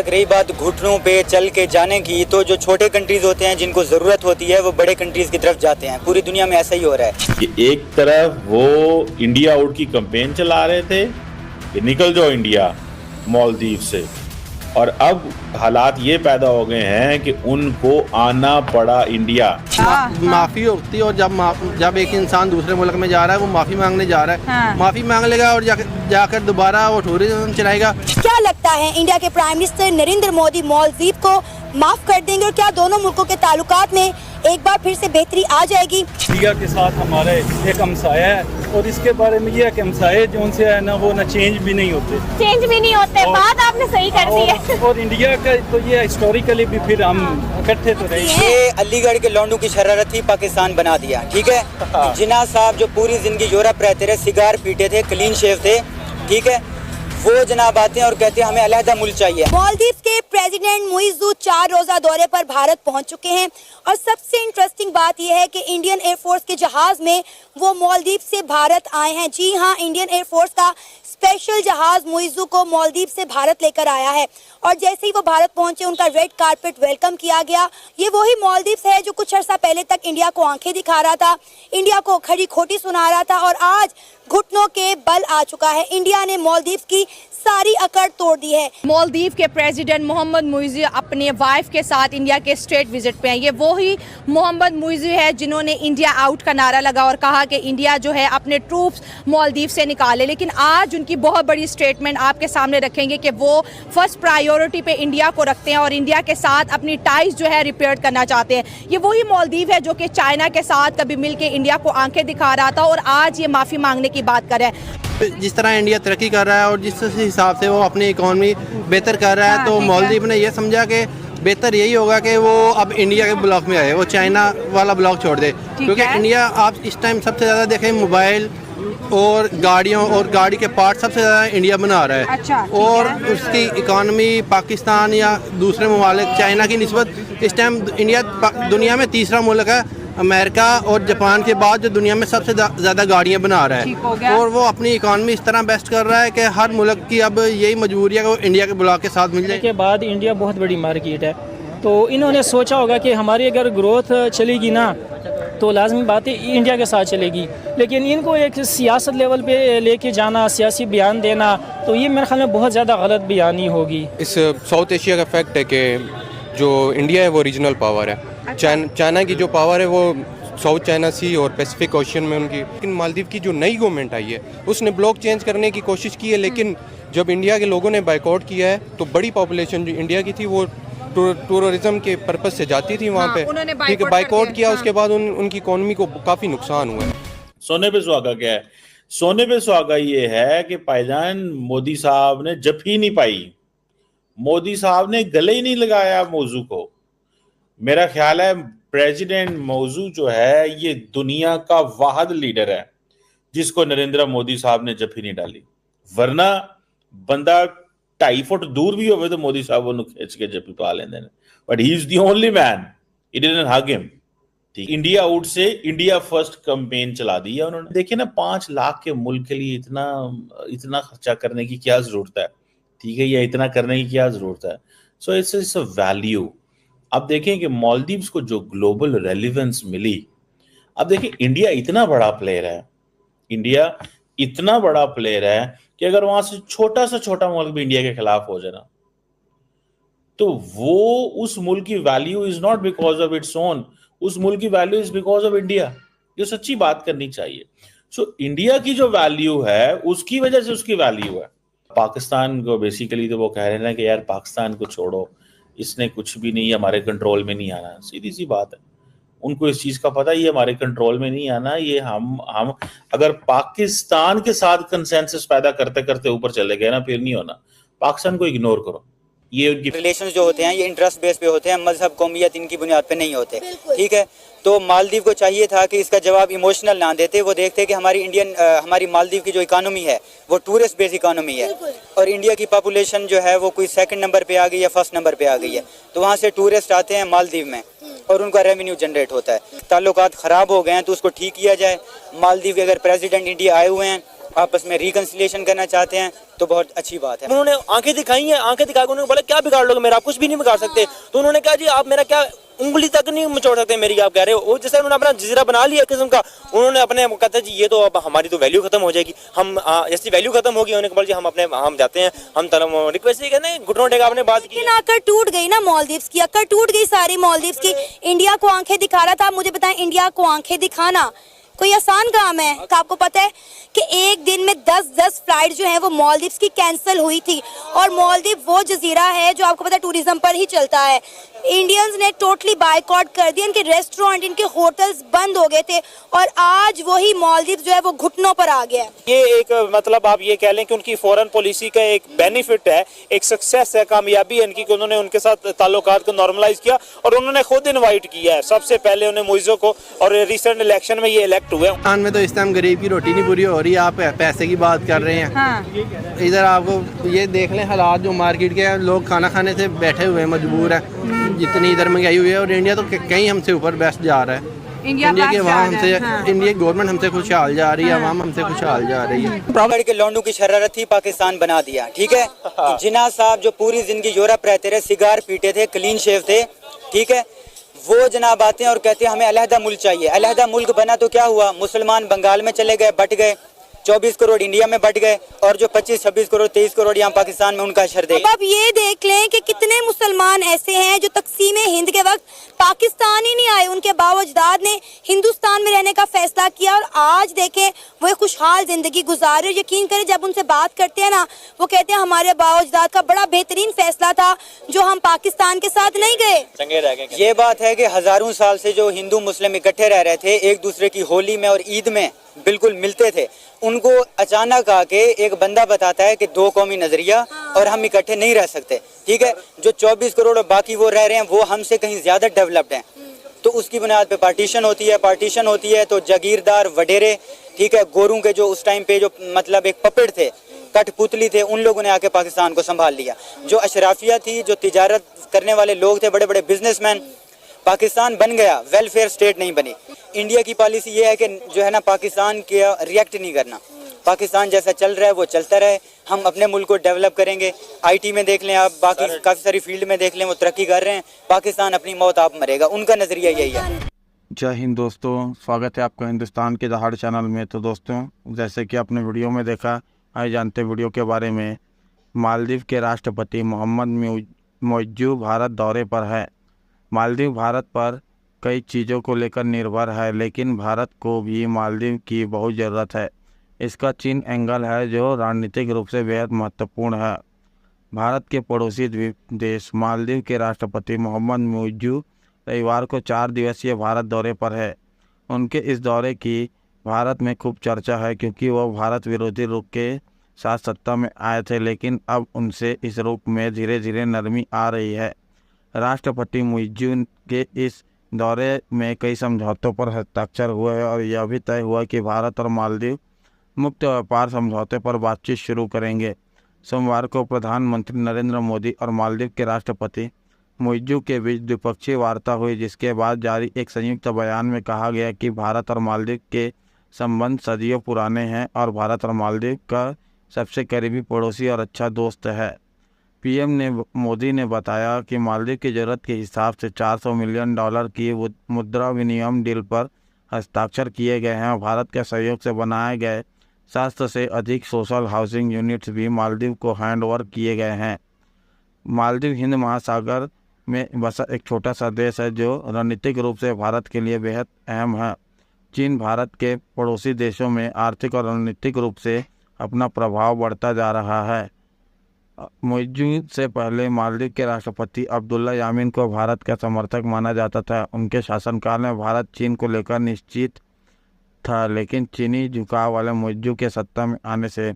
तक रही बात घुटनों पे चल के जाने की, तो जो छोटे कंट्रीज होते हैं जिनको ज़रूरत होती है वो बड़े कंट्रीज की तरफ जाते हैं। पूरी दुनिया में ऐसा ही हो रहा है कि एक तरफ वो इंडिया आउट की कैंपेन चला रहे थे कि निकल जाओ इंडिया मालदीव से, और अब हालात ये पैदा हो गए हैं कि उनको आना पड़ा इंडिया। माफी होती है, और जब एक इंसान दूसरे मुल्क में जा रहा है वो माफी मांगने जा रहा है, माफी मांग लेगा और जाकर दोबारा वो टूरिज्म चलाएगा। क्या लगता है इंडिया के प्राइम मिनिस्टर नरेंद्र मोदी मालदीव को माफ कर देंगे और क्या दोनों मुल्कों के ताल्लुकात में एक बार फिर से बेहतरी आ जाएगी? इंडिया के साथ हमारे एक हमसाया है, और इसके बारे में ये है कि हमसाये जो उनसे है ना वो ना चेंज भी नहीं होते, बात आपने सही कर दी है। और इंडिया का तो ये हिस्टोरिकली भी फिर हम इकट्ठे तो रहे। ये अलीगढ़ के लौंडों की शरारत ही पाकिस्तान बना दिया, ठीक है। जिन्ना साहब जो पूरी जिंदगी यूरोप रहते रहे, सिगार पीते थे, क्लीन शेव थे, ठीक है, वो जनाब आते हैं और कहते हैं हमें अलहदा मुल्क चाहिए। मालदीव के प्रेसिडेंट मुइज़्ज़ू 4 रोजा दौरे पर भारत पहुंच चुके हैं, और सबसे इंटरेस्टिंग बात यह है कि इंडियन एयरफोर्स के जहाज में वो मालदीव से भारत आए हैं। जी हाँ, इंडियन एयरफोर्स का स्पेशल जहाज मुइज़्ज़ू को मालदीव से भारत लेकर आया है, और जैसे ही वो भारत पहुंचे उनका रेड कारपेट वेलकम किया गया। ये वही मालदीव है जो कुछ अर्सा पहले तक इंडिया को आंखें दिखा रहा था, इंडिया को खड़ी खोटी सुना रहा था, और आज घुटनों के बल आ चुका है। इंडिया ने मालदीव की सारी अकड़ तोड़ दी है। मालदीव के प्रेसिडेंट मोहम्मद मुइज़्ज़ू अपने वाइफ के साथ इंडिया के स्टेट विजिट पे हैं। ये वही मोहम्मद मुइज़्ज़ू है जिन्होंने इंडिया आउट का नारा लगा और कहा कि इंडिया जो है अपने ट्रूप्स मालदीव से निकाले, लेकिन आज उनकी बहुत बड़ी स्टेटमेंट आपके सामने रखेंगे कि वो फर्स्ट प्रायोरिटी पे इंडिया को रखते हैं और इंडिया के साथ अपनी टाइज जो है रिपेयर करना चाहते हैं। ये वही मालदीव है जो कि चाइना के साथ कभी मिल के इंडिया को आंखें दिखा रहा था और आज ये माफ़ी मांगने की बात कर रहे हैं। जिस तरह इंडिया तरक्की कर रहा है और जिस हिसाब से वो अपनी इकॉनमी बेहतर कर रहा है, तो मालदीव ने ये समझा कि बेहतर यही होगा कि वो अब इंडिया के ब्लॉक में आए, वो चाइना वाला ब्लॉक छोड़ दे, क्योंकि इंडिया आप इस टाइम सबसे ज़्यादा देखें मोबाइल और गाड़ियों और गाड़ी के पार्ट सबसे ज़्यादा इंडिया बना रहा है। अच्छा, और उसकी इकॉनमी पाकिस्तान या दूसरे ममालिक चाइना की निस्बत इस टाइम इंडिया दुनिया में तीसरा मुल्क है, अमेरिका और जापान के बाद जो दुनिया में सबसे ज़्यादा गाड़ियाँ बना रहा है, और वो अपनी इकॉनमी इस तरह बेस्ट कर रहा है कि हर मुल्क की अब यही मजबूरी है कि वो इंडिया के ब्लॉक के साथ मिल जाए। के बाद इंडिया बहुत बड़ी मार्केट है, तो इन्होंने सोचा होगा कि हमारी अगर ग्रोथ चलेगी ना तो लाजमी बात है इंडिया के साथ चलेगी, लेकिन इनको एक सियासत लेवल पे लेके जाना, सियासी बयान देना, तो ये मेरे ख्याल में बहुत ज़्यादा गलत बयानी होगी। इस साउथ एशिया का फैक्ट है कि जो इंडिया है वो रीजनल पावर है। चाइना की जो पावर है वो साउथ चाइना सी और पैसिफिक ओशन में उनकी। लेकिन मालदीव की जो नई गवर्नमेंट आई है उसने ब्लॉक चेंज करने की कोशिश की है, लेकिन जब इंडिया के लोगों ने बाइकआउट किया है तो बड़ी पॉपुलेशन जो इंडिया की थी वो टूरिज्म के पर्पज से जाती थी वहाँ पे, ठीक है, बाइकआउट किया। उसके बाद उनकी इकोनॉमी को काफ़ी नुकसान हुआ है। सोने पे सुहागा क्या है? सोने पे सुहागा ये है कि भाईजान मोदी साहब ने जफी नहीं पाई, मोदी साहब ने गले ही नहीं लगाया मौजू को। मेरा ख्याल है प्रेसिडेंट मौजू जो है ये दुनिया का वाहिद लीडर है जिसको नरेंद्र मोदी साहब ने जफी नहीं डाली, वरना बंदा 2.5 फुट दूर भी होवे तो मोदी साहब वो खींच के जफी पा लेंदे ने, but he is the only man, he didn't hug him. ठीक, इंडिया आउट से इंडिया फर्स्ट कैंपेन चला दी है उन्होंने। देखिए ना, 5 लाख के मुल्क के लिए इतना खर्चा करने की क्या जरूरत है, ठीक है, या इतना करने की क्या जरूरत है? So it's a value. अब देखें कि मालदीव्स को जो ग्लोबल रेलिवेंस मिली, अब देखिए इंडिया इतना बड़ा प्लेयर है, इंडिया इतना बड़ा प्लेयर है कि अगर वहां से छोटा सा छोटा मुल्क भी इंडिया के खिलाफ हो जाए ना, तो वो उस मुल्क की value is not because of its own, उस मुल्क की value is because of India. ये सच्ची बात करनी चाहिए। सो इंडिया की जो वैल्यू है उसकी वजह से उसकी वैल्यू है। पाकिस्तान को बेसिकली तो वो कह रहे हैं कि यार पाकिस्तान को छोड़ो, इसने कुछ भी नहीं, हमारे कंट्रोल में नहीं आना। सीधी सी बात है, उनको इस चीज का पता है ये हमारे कंट्रोल में नहीं आना। ये हम अगर पाकिस्तान के साथ कंसेंसस पैदा करते करते ऊपर चले गए ना, फिर नहीं होना। पाकिस्तान को इग्नोर करो। ये उनकी रिलेशंस जो होते हैं ये इंटरेस्ट बेस पे होते हैं, मजहब कौमियत इनकी बुनियाद पे नहीं होते, ठीक है। तो मालदीव को चाहिए था कि इसका जवाब इमोशनल ना देते, वो देखते कि हमारी मालदीव की जो इकोनॉमी है वो टूरिस्ट बेस्ड इकोनॉमी है, और इंडिया की पॉपुलेशन जो है वो कोई 2nd नंबर पे आ गई या 1st नंबर पे आ गई है, तो वहाँ से टूरिस्ट आते हैं मालदीव में और उनका रेवेन्यू जनरेट होता है। ताल्लुकात ख़राब हो गए हैं तो उसको ठीक किया जाए। मालदीव के अगर प्रेसिडेंट इंडिया आए हुए हैं आपस में रिकन्सिलिएशन करना चाहते हैं तो बहुत अच्छी बात है। उन्होंने आंखें दिखाई हैं, आंखें दिखा के उन्होंने बोला क्या बिगाड़ लोगे मेरा, आप कुछ भी नहीं बिगाड़ सकते। तो उन्होंने कहा जी आप मेरा क्या उंगली तक नहीं मचोड़ सकते मेरी, आप कह रहे हो। वो जैसे उन्होंने अपना जजीरा बना लिया किस्म का, उन्होंने अपने कहते जी ये तो अब हमारी तो वैल्यू खत्म हो जाएगी, हम जैसी वैल्यू खत्म होगी उन्होंने कहा जी हम जाते हैं, हम रिक्वेस्ट ही कहते हैं घुटनों टेका आपने बात की। लेकिन आकर टूट गई ना मालदीव्स की, आकर टूट गई सारी मालदीव्स की। इंडिया को आंखें दिखा रहा था। मुझे बताएं, इंडिया को आंखें दिखाना कोई आसान काम है? तो आपको पता है कि एक दिन में 10 फ्लाइट जो है वो मालदीव्स की कैंसिल हुई थी। और मालदीव वो जजीरा है जो आपको पता है टूरिज्म पर ही चलता है। इंडियंस ने टोटली बायकॉट कर दिया, इनके रेस्टोरेंट, इनके होटल्स बंद हो गए थे और आज वही मालदीव जो है वो घुटनों पर आ गया है। ये एक मतलब आप ये कह लें कि उनकी फॉरेन पॉलिसी का एक बेनिफिट है, एक सक्सेस है, कामयाबी है इनकी कि उन्होंने उनके साथ ताल्लुकात को नॉर्मलाइज किया और उन्होंने खुद इनवाइट किया है सबसे पहले उन्हें मुइज़ो को, और रिसेंट इलेक्शन में ये इलेक्ट हुए। पाकिस्तान में तो इस टाइम गरीब की रोटी नहीं पूरी हो रही, आप पैसे की बात कर रहे हैं। हाँ। इधर आपको ये देख लें हालात जो मार्केट के हैं, लोग खाना खाने से बैठे हुए हैं, मजबूर है। जितनी इधर महंगाई हुई है और इंडिया तो कहीं हमसे ऊपर बेस्ट जा रहा है। इंडिया के वहाँ हमसे, इंडिया गवर्नमेंट हमसे खुशहाल जा रही है, अवाम हमसे खुशहाल जा रही है। प्रॉपर्टी के लौंडों की शरारत थी, पाकिस्तान बना दिया, ठीक है। जिन्ना साहब जो पूरी जिंदगी यूरोप रहते रहे, सिगार पीते थे, क्लीन शेव थे, ठीक है, वो जनाब आते हैं और कहते हैं हमें अलहदा मुल्क चाहिए। अलहदा मुल्क बना तो क्या हुआ, मुसलमान बंगाल में चले गए, बट गए, 24 करोड़ इंडिया में बट गए और जो 25-26 करोड़ 23 करोड़ यहाँ पाकिस्तान में उनका अशर देगा। अब ये देख लें कि कितने मुसलमान ऐसे हैं जो तकसीम हिंद के वक्त पाकिस्तान ही नहीं आए, उनके बावजदाद ने हिंदुस्तान में रहने का फैसला किया और आज देखें वो खुशहाल जिंदगी गुजार रहे। यकीन करें जब उनसे बात करते हैं ना, वो कहते हैं हमारे बावजदाद का बड़ा बेहतरीन फैसला था जो हम पाकिस्तान के साथ नहीं गए। ये बात है कि हजारों साल से जो हिंदू मुस्लिम इकट्ठे रह रहे थे, एक दूसरे की होली में और ईद में बिल्कुल मिलते थे, उनको अचानक आके एक बंदा बताता है कि दो कौमी नजरिया और हम इकट्ठे नहीं रह सकते, ठीक है। जो 24 करोड़ बाकी वो रह रहे हैं वो हमसे कहीं ज्यादा डेवलप्ड हैं, तो उसकी बुनियाद पे पार्टीशन होती है तो जागीरदार वडेरे, ठीक है, गोरों के जो उस टाइम पे जो मतलब एक पपेट थे, कठपुतली थे, उन लोगों ने आके पाकिस्तान को संभाल लिया। जो अशराफिया थी, जो तिजारत करने वाले लोग थे, बड़े बड़े बिजनेसमैन, पाकिस्तान बन गया, वेलफेयर स्टेट नहीं बनी। इंडिया की पॉलिसी ये है कि जो है ना पाकिस्तान के रिएक्ट नहीं करना, पाकिस्तान जैसा चल रहा है वो चलता रहे, हम अपने मुल्क को डेवलप करेंगे। आईटी में देख लें आप, बाकी काफ़ी सारी फील्ड में देख लें, वो तरक्की कर रहे हैं। पाकिस्तान अपनी मौत आप मरेगा, उनका नज़रिया यही है। जय हिंद दोस्तों, स्वागत है आपका हिंदुस्तान के दहाड़ चैनल में। तो दोस्तों, जैसे कि आपने वीडियो में देखा, आइए जानते वीडियो के बारे में। मालदीव के राष्ट्रपति मोहम्मद मुइज़्ज़ू भारत दौरे पर है। मालदीव भारत पर कई चीज़ों को लेकर निर्भर है, लेकिन भारत को भी मालदीव की बहुत ज़रूरत है। इसका चीन एंगल है जो रणनीतिक रूप से बेहद महत्वपूर्ण है। भारत के पड़ोसी द्वीप देश मालदीव के राष्ट्रपति मोहम्मद मुइज़्ज़ू रविवार को 4 दिवसीय भारत दौरे पर है। उनके इस दौरे की भारत में खूब चर्चा है क्योंकि वह भारत विरोधी रुख के साथ सत्ता में आए थे, लेकिन अब उनसे इस रुख में धीरे धीरे नरमी आ रही है। राष्ट्रपति मुइज़्ज़ू के इस दौरे में कई समझौतों पर हस्ताक्षर हुए हैं और यह भी तय हुआ कि भारत और मालदीव मुक्त व्यापार समझौते पर बातचीत शुरू करेंगे। सोमवार को प्रधानमंत्री नरेंद्र मोदी और मालदीव के राष्ट्रपति मुइज़्ज़ू के बीच द्विपक्षीय वार्ता हुई, जिसके बाद जारी एक संयुक्त बयान में कहा गया कि भारत और मालदीव के संबंध सदियों पुराने हैं और भारत और मालदीव का सबसे करीबी पड़ोसी और अच्छा दोस्त है। पीएम मोदी ने बताया कि मालदीव की ज़रूरत के हिसाब से $400 मिलियन की मुद्रा विनिमय डील पर हस्ताक्षर किए गए हैं और भारत के सहयोग से बनाए गए 700 से अधिक सोशल हाउसिंग यूनिट्स भी मालदीव को हैंड ओवर किए गए हैं। मालदीव हिंद महासागर में बसा एक छोटा सा देश है जो रणनीतिक रूप से भारत के लिए बेहद अहम है। चीन भारत के पड़ोसी देशों में आर्थिक और रणनीतिक रूप से अपना प्रभाव बढ़ता जा रहा है। मुइज़्ज़ू से पहले मालदीव के राष्ट्रपति अब्दुल्ला यामीन को भारत का समर्थक माना जाता था। उनके शासनकाल में भारत चीन को लेकर निश्चित था, लेकिन चीनी झुकाव वाले मुइज़्ज़ू के सत्ता में आने से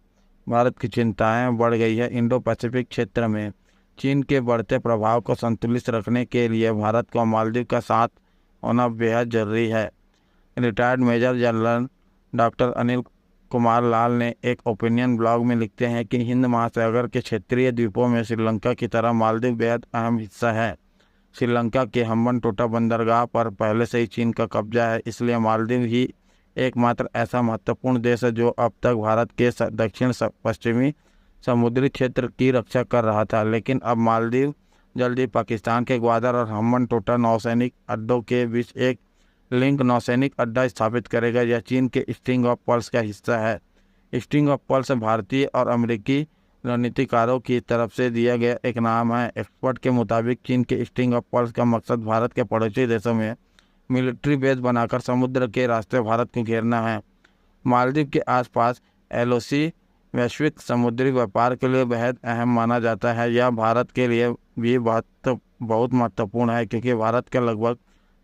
भारत की चिंताएं बढ़ गई है। इंडो पैसिफिक क्षेत्र में चीन के बढ़ते प्रभाव को संतुलित रखने के लिए भारत को मालदीव का साथ होना बेहद जरूरी है। Retired major general doctor Anil Kumar Lal ने एक ओपिनियन ब्लॉग में लिखते हैं कि हिंद महासागर के क्षेत्रीय द्वीपों में श्रीलंका की तरह मालदीव बेहद अहम हिस्सा है। श्रीलंका के हम्बनटोटा बंदरगाह पर पहले से ही चीन का कब्जा है, इसलिए मालदीव ही एकमात्र ऐसा महत्वपूर्ण देश है जो अब तक भारत के दक्षिण पश्चिमी समुद्री क्षेत्र की रक्षा कर रहा था। लेकिन अब मालदीव जल्द ही पाकिस्तान के ग्वादर और हम्बन टोटा नौसैनिक अड्डों के बीच एक लिंक नौसैनिक अड्डा स्थापित करेगा। यह चीन के स्ट्रिंग ऑफ पर्ल्स का हिस्सा है। स्ट्रिंग ऑफ पर्ल्स भारतीय और अमेरिकी रणनीतिकारों की तरफ से दिया गया एक नाम है। एक्सपर्ट के मुताबिक चीन के स्ट्रिंग ऑफ पर्ल्स का मकसद भारत के पड़ोसी देशों में मिलिट्री बेस बनाकर समुद्र के रास्ते भारत को घेरना है। मालदीव के आसपास एलओसी वैश्विक समुद्री व्यापार के लिए बेहद अहम माना जाता है। यह भारत के लिए भी बहुत महत्वपूर्ण है क्योंकि भारत के लगभग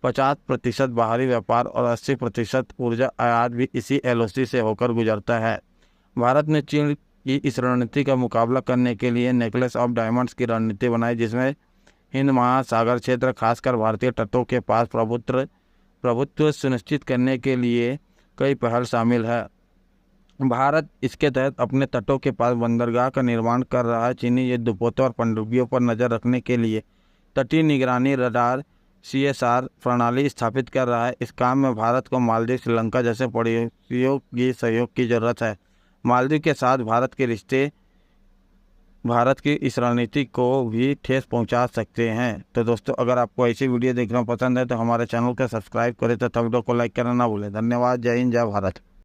50% बाहरी व्यापार और 80% ऊर्जा आयात भी इसी एलओसी से होकर गुजरता है। भारत ने चीन की इस रणनीति का मुकाबला करने के लिए नेकलेस ऑफ डायमंड्स की रणनीति बनाई, जिसमें हिंद महासागर क्षेत्र खासकर भारतीय तटों के पास प्रभुत्व सुनिश्चित करने के लिए कई पहल शामिल है। भारत इसके तहत अपने तटों के पास बंदरगाह का निर्माण कर रहा है। चीनी युद्धपोतों और पनडुब्बियों पर नज़र रखने के लिए तटीय निगरानी रडार CSR प्रणाली स्थापित कर रहा है। इस काम में भारत को मालदीव, श्रीलंका जैसे पड़ोसियों की सहयोग की जरूरत है। मालदीव के साथ भारत के रिश्ते भारत की इस रणनीति को भी ठेस पहुंचा सकते हैं। तो दोस्तों, अगर आपको ऐसी वीडियो देखना पसंद है तो हमारे चैनल को सब्सक्राइब करें तथा वीडियो को लाइक करना ना भूलें। धन्यवाद। जय हिंद, जय भारत।